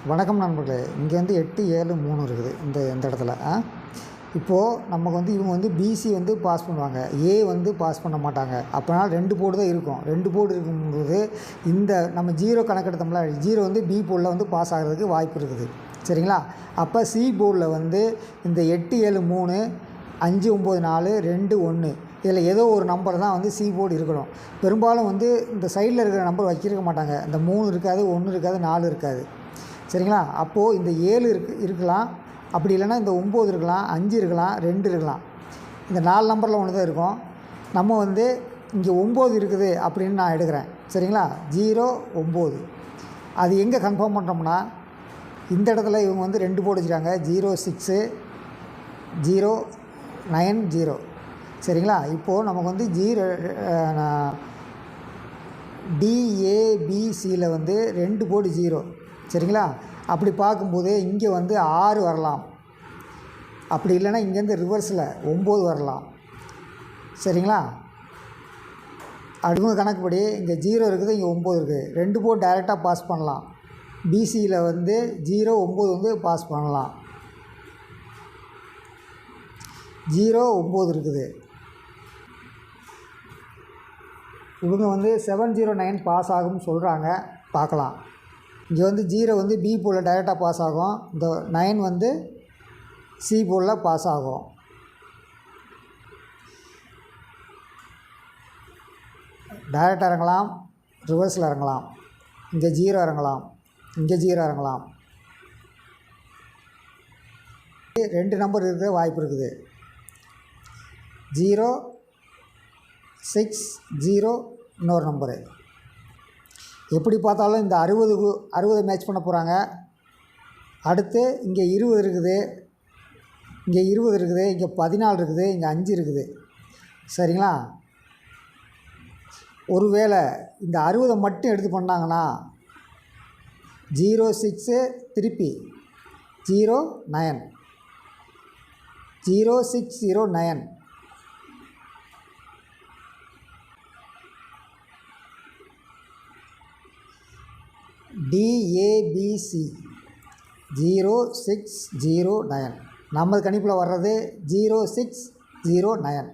வணக்கம் நண்பர்களே. இங்கே வந்து 8 7 3 இருக்குது இந்த இடத்துல. இப்போது நமக்கு வந்து இவங்க வந்து பிசி வந்து பாஸ் பண்ணுவாங்க, ஏ வந்து பாஸ் பண்ண மாட்டாங்க. அப்போனா 2 போர்டு தான் இருக்கும். 2 போர்டு இருக்கும்போது இந்த நம்ம 0 கணக்கெடுத்தோம்ல, 0 வந்து பி போர்டில் வந்து பாஸ் ஆகிறதுக்கு வாய்ப்பு இருக்குது. சரிங்களா? அப்போ சி போர்டில் வந்து இந்த 8 7 3 5 9 4 2 1 இதில் ஏதோ ஒரு நம்பர் தான் வந்து சி போர்டு இருக்கணும். பெரும்பாலும் வந்து இந்த சைடில் இருக்கிற நம்பர் வச்சிருக்க மாட்டாங்க. இந்த 3 இருக்காது, 1 இருக்காது, 4 இருக்காது. சரிங்களா? அப்போது இந்த 7 இருக்கலாம், அப்படி இல்லைன்னா இந்த 9 இருக்கலாம், 5 இருக்கலாம், 2 இருக்கலாம். இந்த 4 நம்பரில் ஒன்று தான் இருக்கும். நம்ம வந்து இங்கே 9 இருக்குது அப்படின்னு நான் எடுக்கிறேன். சரிங்களா? 0 9 அது எங்கே கன்ஃபார்ம் பண்ணுறோம்னா, இந்த இடத்துல இவங்க வந்து 2 போர்டு வச்சுருக்காங்க, 0 6 0 9 0. சரிங்களா? இப்போது நமக்கு வந்து டிஏபிசியில் வந்து 2 போர்டு 0. சரிங்களா? அப்படி பார்க்கும்போது இங்கே வந்து 6 வரலாம், அப்படி இல்லைன்னா இங்கேருந்து ரிவர்ஸில் 9 வரலாம். சரிங்களா? அடுத்த கணக்குப்படி இங்கே 0 இருக்குது, இங்கே 9 இருக்குது. 2 போர்டு டைரெக்டாக பாஸ் பண்ணலாம். பிசியில் வந்து 0 9 வந்து பாஸ் பண்ணலாம். 0 9 இருக்குது. இவங்க வந்து 709 பாஸ் ஆகும்னு சொல்கிறாங்க, பார்க்கலாம். இங்கே வந்து 0 வந்து பி போர்டில் டைரெக்டாக பாஸ் ஆகும், இந்த 9 வந்து சி போர்டில் பாஸ் ஆகும். டைரெக்டாக இறங்கலாம், ரிவர்ஸில் இறங்கலாம். இங்கே 0 இறங்கலாம், இங்கே 0 இறங்கலாம். 2 நம்பர் இருக்க வாய்ப்பு இருக்குது. 0 6 0 இன்னொரு நம்பரு. எப்படி பார்த்தாலும் இந்த 60 மேட்ச் பண்ண போகிறாங்க. அடுத்து இங்கே 20 இருக்குது, இங்கே 20 இருக்குது, இங்கே 14 இருக்குது, இங்கே 5 இருக்குது. சரிங்களா? ஒருவேளை இந்த 60 மட்டும் எடுத்து பண்ணாங்கன்னா 0 6 திருப்பி 0 9 0 6 0 9. டிஏபிசி 0 6 0 9. நம்ம கணிப்பில் வர்றது 0 6 0 9.